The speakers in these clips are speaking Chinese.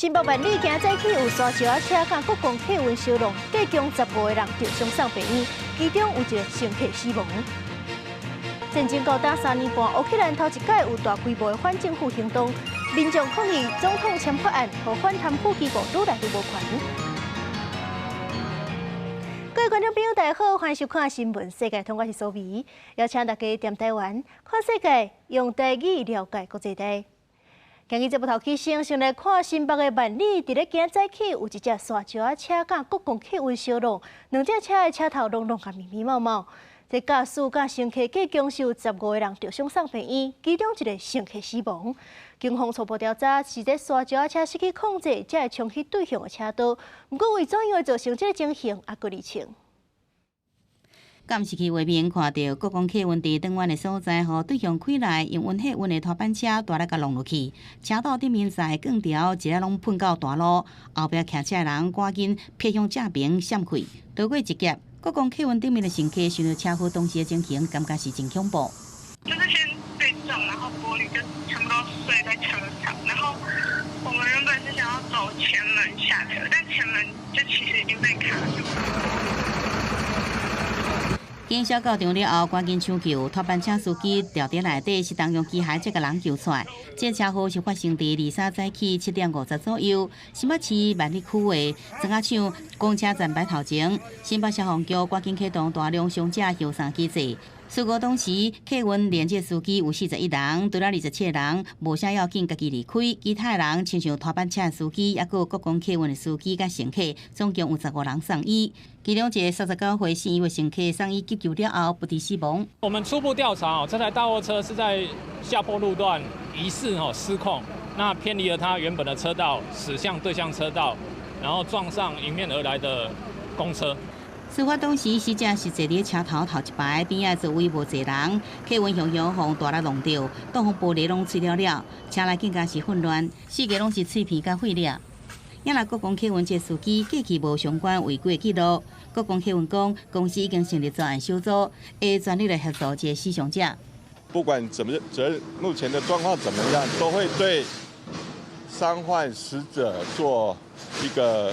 新北万里行早起有沙石仔车甲国光客运相撞，计共15个人受伤送病院，其中有一个乘客死亡。战争高达3年半，乌克兰头一届有大规模的反政府行动，民众抗议总统签法案，和反贪腐机构愈来愈无权。各位观众朋友，大家好，欢迎收看新闻世界通，我是苏眉，邀请大家踮台湾看世界，用台语了解国际大。今日节目头起先来看新北的万里，伫咧今仔早起有一只沙石仔车甲国光客运相撞，两只车的车头拢甲密密麻麻。这驾驶甲乘客计共有15个人受伤送病院，其中一个乘客死亡。警方初步调查是这沙石仔车失去控制，才会冲去对向的车道。不过为怎样会造成这个情形，还佫厘清。监视器画面看到国光客运伫转弯的所在，互对向开来，用运客运的拖板车大力甲弄落去，车道顶面在钢条一个拢喷到大路，后壁骑车的人赶紧撇向正边闪开，逃过一劫。国光客运顶面的乘客想到车祸当时的情形，感觉是真恐怖。就是先被撞，然后玻璃就全部都碎在车上，然后我们原本是想要走前门下车，但前门就其实已经被卡住了。警消到场了后，赶紧抢救，拖板车司机掉伫内底，是当用机械才甲人救出来。这车祸是发生伫23早起7点50左右，新北市万里区的庄仔厂公车站牌头前，新北消防局赶紧启动大量伤者救伤机制。事故当时，客运连接司机有41人，除了27个人无啥要紧，家己离开，其他人亲像拖板车的司机，还有国光客运的司机甲乘客，总共有15人送医。其中一个39岁姓余的乘客送医急救了后不治死亡。我们初步调查这台大货车是在下坡路段疑似失控，那偏离了它原本的车道，驶向对向车道，然后撞上迎面而来的公车。事发当时，死者是坐伫车头一排，边仔座位无坐人，客运向互大力弄到，挡风玻璃拢碎了了，车内更加是混乱，四个拢是碎片甲废粒。因来国光客运这司机过去无相关违规记录，国光客运讲公司已经成立专案小组，会全力来协助这死伤者。不管目前的状况怎么样，都会对伤患死者做一个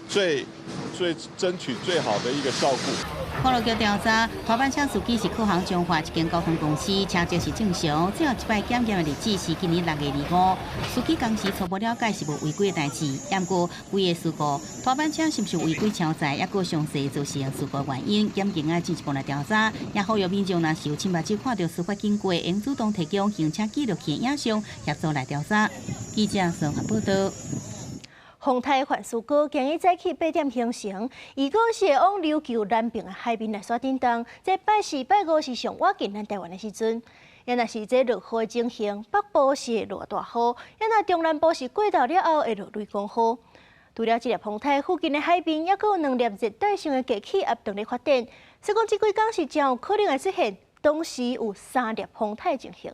最争取最好的一个照顾。看落去调查，拖板车司机是靠行中华一间交通公司，车籍是正常。最后一摆检验的日子是今年6月25。司机当时初步了解是无违规的代志，不过规个事故，拖板车是不是违规超载，也个详细造成事故原因，检警要进一步来调查。也呼吁民众若是有亲目睭看到事发经过，应主动提供行车记录器影像，协助来调查。记者综合报道。风台反事故今日早起8点形成，如果是往琉球南边的海面来耍震动，这拜4、拜5是上晚近咱台湾的时阵。要若是这落雨的情形，北部是会落大雨，要若中南部是过到了后会落雷公雨。除了这粒风台，附近的海边也有2粒热带性的低气压正在发展，所以讲这几天是将有可能会出现同时有3粒风台情形。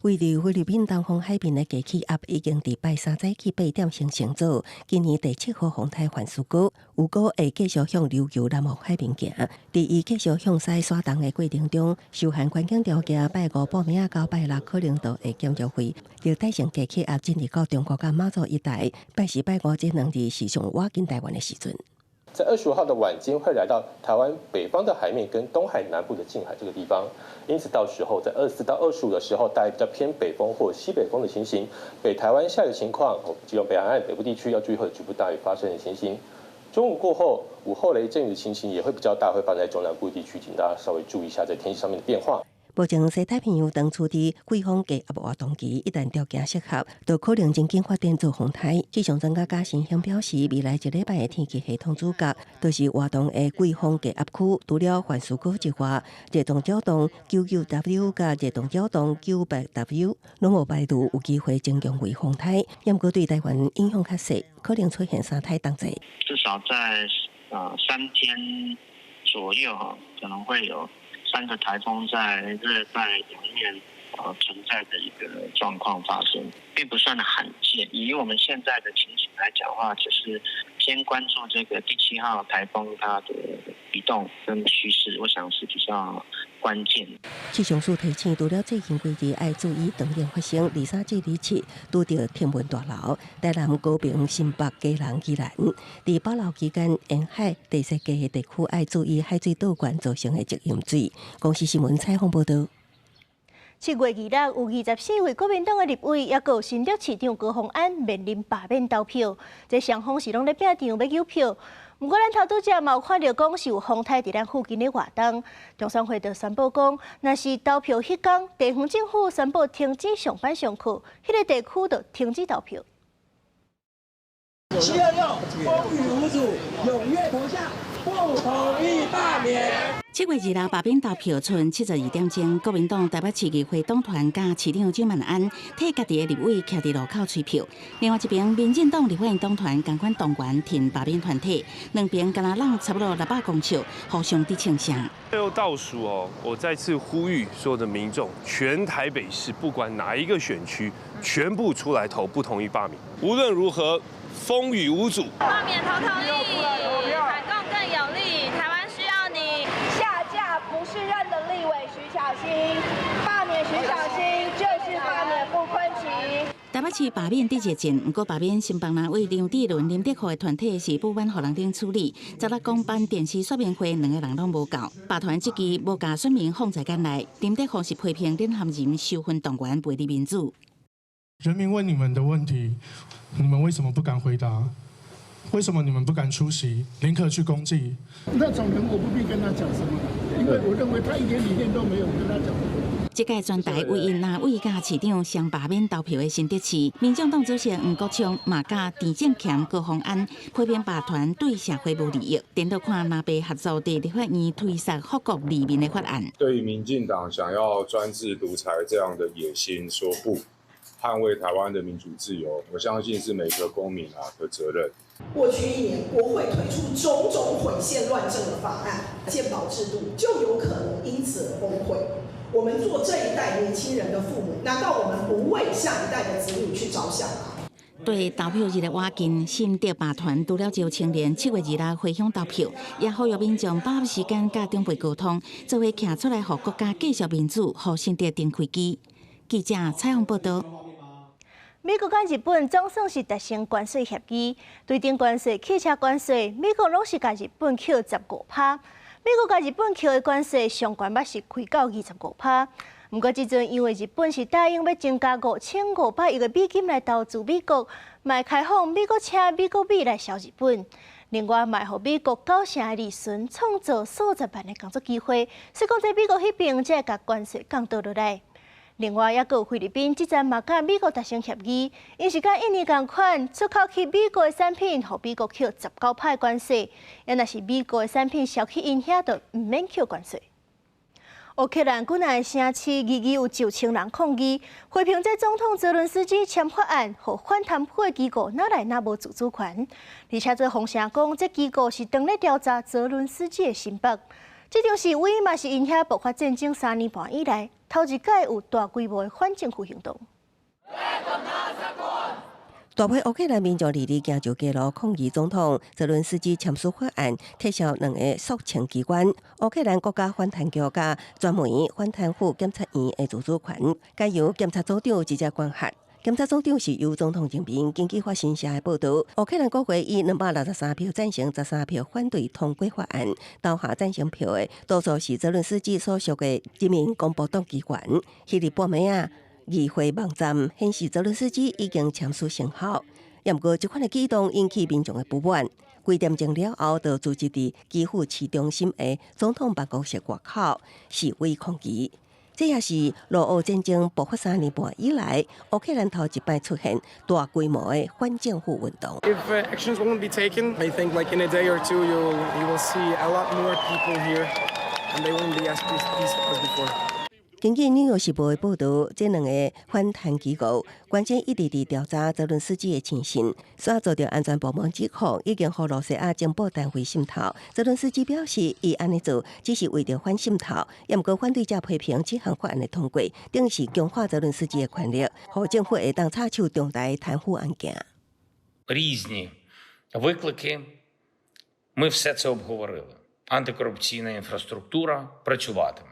位于菲律宾东方海面的低气压已经伫拜3早起8点形成组，今年第7号风台反事故，有果会继续向琉球南方海面行。伫伊继续向西刷动的过程中，受限环境条件，拜5报名到拜6可能都会减弱会。热带性低气压进入到中国甲马祖一带，拜4、拜5这2日是上晚近台湾的时阵。在25号的晚间会来到台湾北方的海面跟东海南部的近海这个地方，因此到时候在24到25的时候，带比较偏北风或西北风的情形，北台湾下雨情况，基隆北海岸北部地区要注意会有局部大雨发生的情形。中午过后，午后雷阵雨的情形也会比较大，会发生在中南部地区，请大家稍微注意一下在天气上面的变化。目前西太平洋当处伫季风低压活动期，一旦条件适合，就可能真经发展做风台。气象专家嘉信乡表示，未来1礼拜的天气系统主角就是活动的季风低压区，除了反事故之外，热动扰动 99W 甲热动扰动 98W 拢无排除有机会增强为风台，不过对台湾影响较小，可能出现3台同齐。至少在3天左右可能会有3个台风在热带洋面存在的一个状况发生，并不算罕见。以我们现在的情形来讲的话，就是先关注这个第7号台风它的移动跟趋势，我想是比较关键。气象署提醒，除了最近几日爱注意当天发生23这日起拄到天文大楼、台南、高雄、新北、基隆、宜兰，在保留期间，沿海第四界的地区爱注意海水倒灌造成的积淹水。公司新闻采访报道。7月2日，有24位国民党的立委，也有新竹市长高虹安面临罢免投票。这双方是拢咧拼场要求票。不过，咱头拄则嘛有看到讲是有风台伫咱附近的活动，中选会就宣布讲，若是投票迄天，地方政府宣布停止上班上课，迄个地区就停止投票。726，风雨无阻，踊跃投下，不同意罢免。7月2日罢免投票剩72点钟，国民党台北市议会党团甲市长蒋万安替家己的立委徛伫路口吹票。另外一边，民进党立法院党团同款动员挺罢免团体，两边敢若让差不多600公尺，互相伫庆祥。最后倒数哦，我再次呼吁所有的民众，全台北市不管哪一个选区，全部出来投不同意罢免。无论如何，风雨无阻。罢免投同意，反共更有力。台湾需要你。下架不是任的立委徐巧芯，罢免徐巧芯就是罢免傅昆萁。台北市罢免第一阵，不过罢免新北南为梁志伦、林德华的团体是不满，互人顶处理。昨日公办电视说明会，2个人拢无到。罢团这期无甲选民放在眼内，林德华是批评林含仁收分动员背离民主。人民问你们的问题，你们为什么不敢回答？为什么你们不敢出席？宁可去公祭？那种人我不必跟他讲什么，因为我认为他一点理念都没有，跟他讲。这届全台唯一拿委甲市长上罢免投票的新竹市，民众党主席黄国昌嘛甲陈正强、高虹安批评罢团对社会无利益，颠倒看南北合作在立法院推杀福国利民的法案。对于民进党想要专制独裁这样的野心说不，捍卫台湾的民主自由，我相信是每个公民的责任。过去1年，国会推出种种毁宪乱政的法案，健保制度就有可能因此而崩溃。我们做这一代年轻人的父母，难道我们不为下一代的子女去着想吗？对投票日的挖近，新竹罢团除了招青年7月2日回乡投票，也呼吁民众把握时间甲长辈沟通，做伙站出来，互国家继续民主，互新竹重开机。记者采访报道。美国甲日本总算是达成关税协议，对顶关税、汽车关税，美国拢是甲日本扣15%。美国甲日本扣的关税上悬捌是开到25%。不过，即阵因为日本是答应要增加5500亿的美金来投资美国，卖开放美国车、美国米来销日本。另外，卖互美国9成的利润，创造数十万的工作机会。所以讲，在美国迄边才会甲关税降倒落来。另外，也有菲律宾即阵嘛甲美国达成协议，因是甲印尼同款，出口去美国的产品，互美国扣19%的关税。也若是美国的产品销去因遐，就唔免扣关税。乌克兰军内城市有9000人抗议，批评这总统泽伦斯基签法案，互反贪腐的机构哪来那无自主权，而且这风声讲，这机构是当咧调查泽伦斯基的新北。这场示威嘛是因遐爆发战争3年半以来，头一届有大规模的反政府行动。大批乌克兰民众日行上街路抗议总统泽伦斯基签署法案，撤销2个肃清机关——乌克兰国家反贪局甲专门反贪腐检察院的自主权，该由检察组长直接管辖。检察总长是由总统任命。根据法新社的报道，乌克兰国会以263票赞成、13票反对通过法案。投下赞成票的多数是泽伦斯基所属的人民公布党机关。迄日半暝啊，议会网站显示泽伦斯基已经签署生效。不过，这款的举动引起民众的不满。几点钟了后，就组织伫基辅市中心的总统办公室外口示威抗议。这也是俄乌战争爆发3年半以来，乌克兰头一摆出现大规模的反政府运动。If actions won't be taken, I think like in a day or two you will see a lot more people here, and they won't be as peaceful as before. 根据《纽约时报》的报道，这2个反贪机构关键一直伫调查泽伦斯基的亲信，所遭到安全部门指控，已经互罗西亚情报单位渗透。泽伦斯基表示，伊安尼做只是为着反渗透，也毋过反对者批评这项法案的通过，等于是强化泽伦斯基的权力，互政府会当插手重大贪腐案件。Різні виклики. Ми все це обговорили. Антикорупційна інфраструктура працюватиме.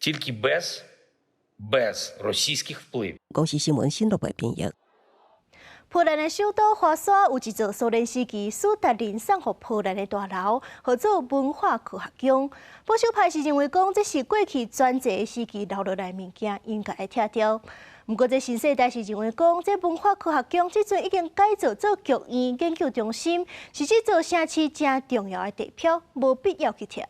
тільки без російських впливів.公司新聞新錄嘅編譯。波蘭的首都華沙有一座蘇聯時期史達林送予波蘭的大樓，號做文化科學宮。保守派是認為講，這是過去專制的時期留落來物件，應該拆掉。不過，這新世代是認為講，這文化科學宮即陣已經改造做劇院研究中心，是這座城市正重要的地標，無必要去拆。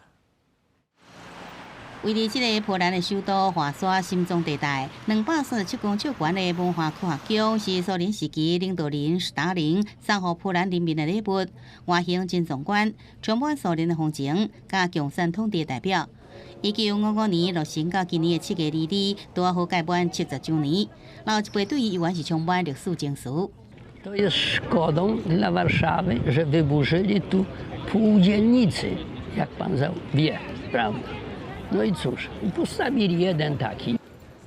位於這個波蘭的首都華沙心臟地帶，237公尺高的文化科學宮是蘇聯時期領導人史達林送予波蘭人民的禮物，外形真壯觀，充滿蘇聯的風情，加共產統治代表。1955年落成到今年的7月2日，拄好屆滿70周年。老一輩對伊永遠是充滿歷史情緒。To jest szkodą dla Warszawy, że wyburzyli tu pół dzielnicy, jak pan wie, prawda? No i cóż, postawili jeden taki.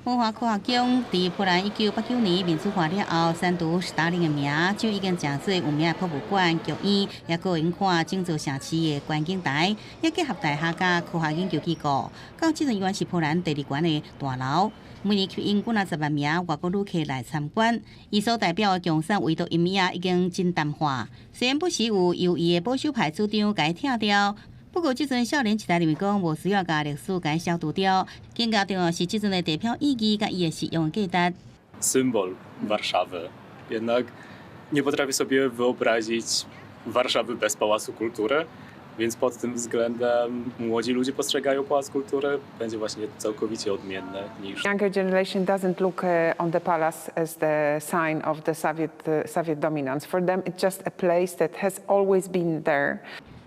文化科學宮在波蘭1989年民主化了後，刪除史達林的名，就已經正式有名的博物館、劇院，也個引看整座城市的觀景台，也結合大學甲科學研究機構。到這陣依然是波蘭第2高的大樓，每年吸引50萬名外國旅客來參觀。伊所代表的共產唯獨一面已經真淡化，雖然不時有由伊的保守派主張該拆掉。不過，這陣少年時代認為講無需要把歷史給消除掉，更加重要是這陣的地標意義和伊的實用價值。Symbol Warszawy. Jednak nie potrafię sobie wyobrazić Warszawy bez Pałacu Kultury, więc pod tym względem młodzi ludzie postrzegają Pałac Kultury będzie właśnie całkowicie odmienne niż. Younger generation doesn't look on the palace as the sign of the Soviet dominance. For them, it's just a place that has always been there.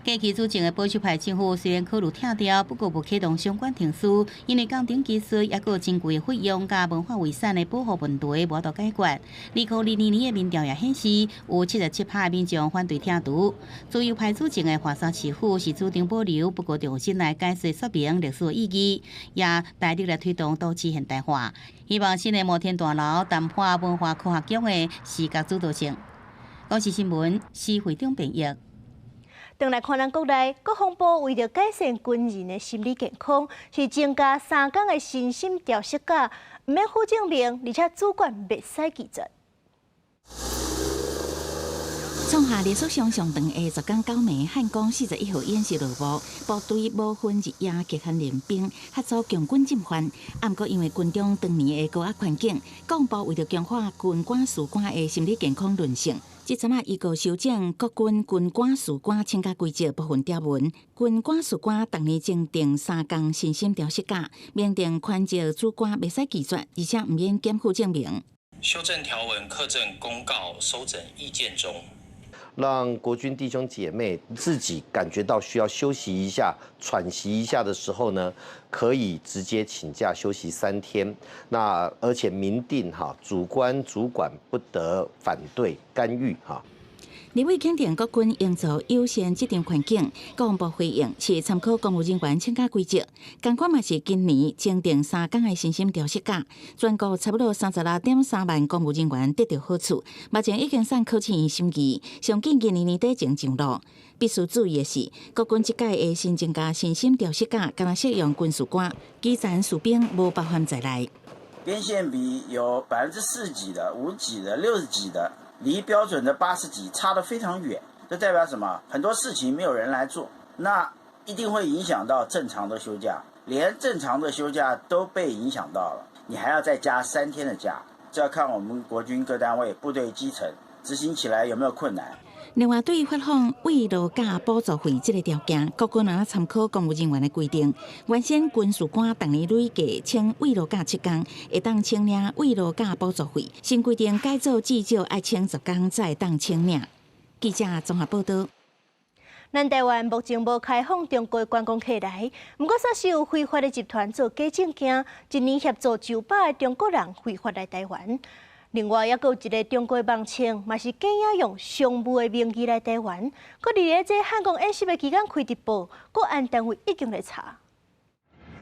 過去組成的保守派政府雖然考慮拆掉，不過無啟動相關程序，因為鋼釘技術也個珍貴的費用加文化遺產的保護問題無法解決。2022年的民調也顯示，有77%民眾反對拆除。自由派組成的華沙市府是主張保留，不過重新來解釋說明歷史的意義，也大力來推動都市現代化。希望新的摩天大樓淡化文化科學宮的視覺主導性。公視新聞是會長編譯。轉來看咱國內，國防部為了改善軍人的心理健康，是增加3天的身心調適假，唔免負證明，而且主管袂使拒絕。創下連續上長的10天9暝，漢光41號演習落幕，部隊無分日夜結合練兵，合作強軍進犯。不過因為軍中當年的高壓環境，國防部為了強化軍官士官的心理健康韌性。即陣啊，依個修正國軍軍官士官請假規則部分條文，軍官士官逐年增訂3天身心調適假，明定款照主官袂使拒絕，而且唔免檢附證明。修正條文課正公告收整意見中。讓國軍弟兄姐妹自己感覺到需要休息一下、喘息一下的時候呢，可以直接請假休息3天。那而且明定主官主管不得反對干預李偉肯定國軍營造優先職場環境，國防部回應是參考公務人員請假規則，同款嘛是今年增訂3天的身心調適假，全國差不多36.3萬公務人員得到好處，目前已經送考試院審議，上建議年底前上路。必須注意的是，國軍這屆的新增加身心調適假，敢若適用軍士官，基層士兵無包含在內。編線比有4%幾的、5幾的、60幾的。離標準的80幾差得非常遠，這代表什麼？很多事情沒有人來做，那一定會影響到正常的休假，連正常的休假都被影響到了，你還要再加3天的假，這要看我們國軍各單位、部隊基層執行起來有沒有困難。另外，對於發放慰勞假補助費這個條件，國軍也參考公務人員的規定，原先軍士官逐年累計請慰勞假7天，會當請領慰勞假補助費。新規定改做至少要請10天才會當請領。記者綜合報道。咱台灣目前無開放中國觀光客來，不過說是有非法的集團做假證件，一年協助900個中國人非法來台灣。另外，也有一個中國網青，嘛是假影用商務的名義來台灣。佫伫咧這漢光演習的期間開直播，國安單位已經來查。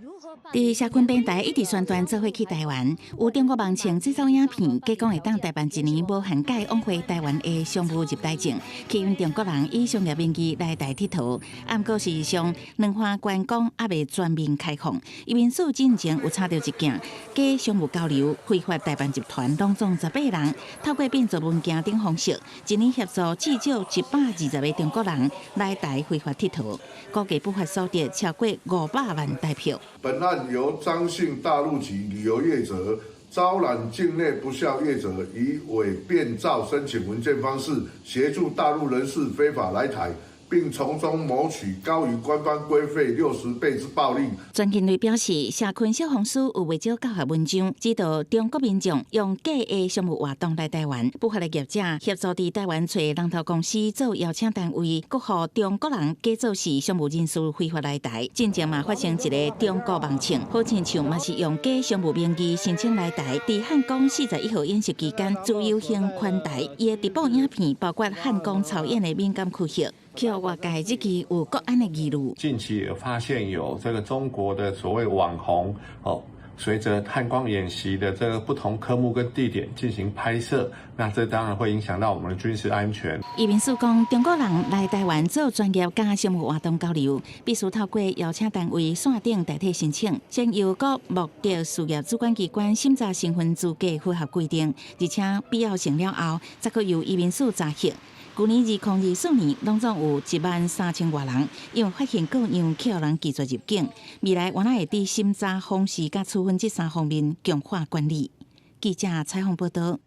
如伫社群平台一直宣传做伙去台湾，有中国网青制造影片，假讲会当代办一年无限届往回台湾的商务入台证，吸引中国人以商业名义来台佚佗。毋过事实上，两岸观光还未全面开放。移民署之前有查到一件假商务交流非法代办集团，拢总18人，透过变做文件等方式，一年协助至少120个中国人来台非法佚佗，估计不法所得超过500万台票。本案由张姓大陆籍旅游业者招揽境内不肖业者，以伪变造申请文件方式，协助大陆人士非法来台，并从中谋取高于官方规费60倍之暴利。专勤队表示，社群小红书有不少教学文章，指导中国民众用假的商务活动来台湾，不法的业者协助伫台湾找龙头公司做邀请单位，搁予中国人假做是商务人士非法来台。近前嘛发生一个中国网青，好亲像嘛是用假商务名义申请来台，伫汉光41号演习期间自由行宽台，伊的直播影片包括汉光草演的敏感区域。去外界这支有国安的记录。近期也发现有这个中国的所谓网红随着汉光演习的这个不同科目跟地点进行拍摄，那这当然会影响到我们的军事安全。移民署讲，中国人来台湾做专业甲商务活动交流，必须透过邀请单位线顶代替申请，先由各目的事业主管机关审查身份资格符合规定，而且必要性了后，再可由移民署查核。去年2024年，拢总有13000多人，因为发现各样客人拒绝入境，未来原来会伫审查方式甲处分这3方面强化管理。记者采访报道。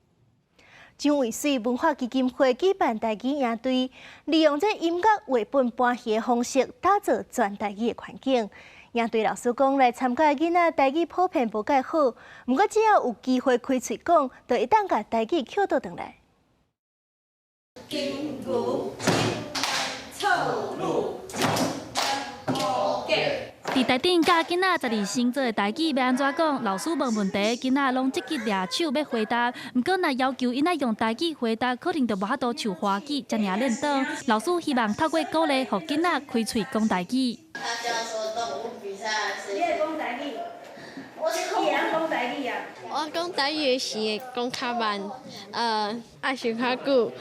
蒋渭水文化基金会举办台语营队，利用这音乐为本搬戏的方式，打造全台语的环境。营队老师讲，来参加的囡仔台语普遍无介好，不过只要有机会开嘴讲，就会当甲台语捡倒转来。金牛、金羊、臭鹿、金羊、毛鸡。伫台顶教囡仔12星座的台语要安怎讲？老师问问题，囡仔拢积极抓手要回答。不过若要求囡仔用台语回答，可能就无法度像华语遮尔练倒。老师希望透过鼓励，互囡仔开嘴讲台语。他教说动物比赛，你会讲台语？我是会讲台语啊。我讲台语时讲较慢，爱想较久。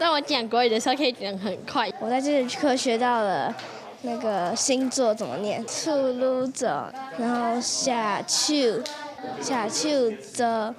但我讲国语的时候可以讲很快。我在这课学到了那个星座怎么念，处女座，然后下手座，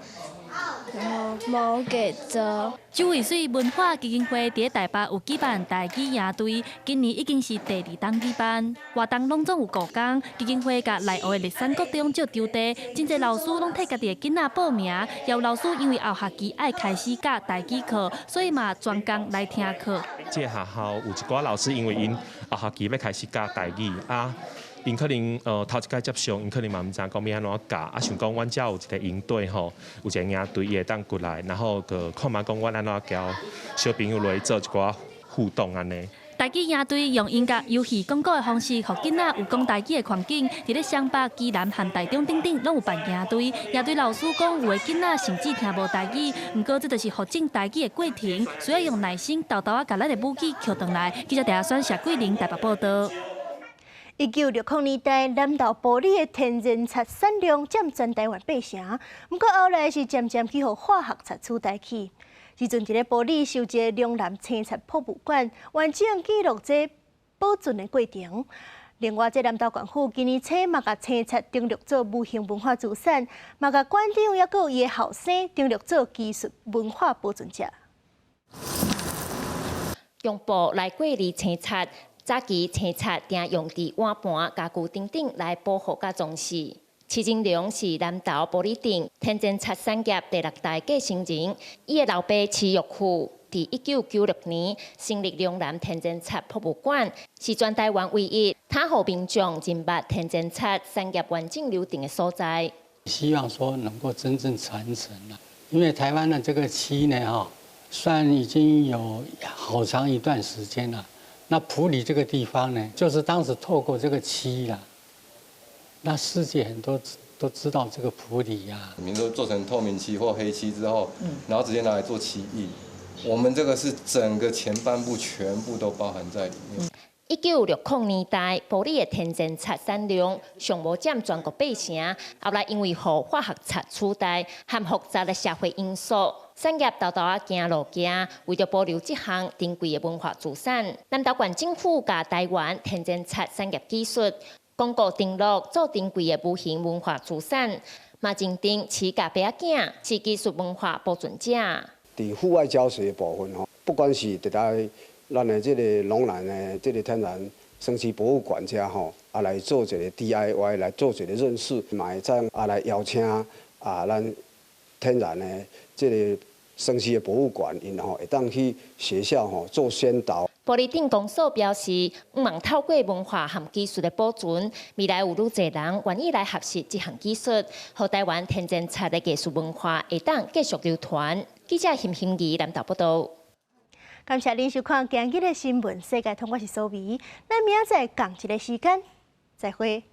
然后毛鸡座。蒋渭水文化基金会伫台北有举办台语营队，今年已经是第2档举办，活动拢总有5天。基金会甲内湖的立山国中借场地，真侪老师拢替家己的囡仔报名，也有老师因为后学期爱开始教台语课，所以嘛专工来听课。这学校有一寡老师因为因后学期要开始教台语啊。因可能头一届接上，因可能嘛唔知讲要安怎教，啊想讲阮遮有一个营队吼，有一个营队伊会当过来，然后个看嘛讲阮安怎教小朋友来做一寡互动安尼。台语营队用音乐、游戏、广告的方式，互囡仔有讲台语的环境。伫咧湘北、基南和台中等等，拢有办营队。营队老师讲，有的囡仔甚至听无台语，不过这就是学正台语的过程，需要用耐心，豆豆啊，甲咱的母语捡回来。记者台下选谢桂玲台北报道。1960年代，南投埔里的天然漆产量占全台湾8成，不过后来是渐渐去互化学漆取代去。时阵伫咧埔里修一个龙南青漆博物馆，完整记录这保存的过程。另外，这南投县府今年初嘛，甲青漆登录做无形文化资产，嘛甲馆长也有伊的后生登录做技术文化保存者。用布来过滤青漆。早期青漆定用伫碗盘、家具等等来保护甲装饰。徐金龙是南投埔里镇天然漆产业第6代继承人，伊的老爸徐玉富伫1996年成立龙南天然漆博物馆，是全台湾唯一他予民众认捌天然漆产业完整流程的所在。希望说能够真正传承了，因为台湾的这个漆呢，算已经有好长一段时间了。那埔里这个地方呢，就是当时透过这个漆啦，那世界很多都知道这个埔里呀。民都做成透明漆或黑漆之后，然后直接拿来做漆艺。我们这个是整个前半部全部都包含在里面。1960年代，玻璃的天然漆产量尚无占全国8成，后来因为互化学漆取代，和复杂的社会因素，产业豆豆行路行。为了保留这项珍贵的文化资产，南投县政府甲台湾天然漆产业技术公告登录做珍贵的无形文化资产，嘛认定饲甲白仔是技术文化保存者。伫户外教学的部分吼，不管是伫在咱的这个龙南的这个天然生漆博物馆遮吼，来做一个 DIY 来做一个认识，嘛会再来邀请咱天然的这个生漆的博物馆，因吼会当去学校吼做宣导。玻璃顶公所表示，望透过文化和技术的保存，未来有愈侪人愿意来学习这项技术，和台湾天然漆的艺术文化会当继续流传。记者辛欣怡南投报道。感谢您收看今日的新闻世界，通我是苏眉，咱明仔载同一个时间再会。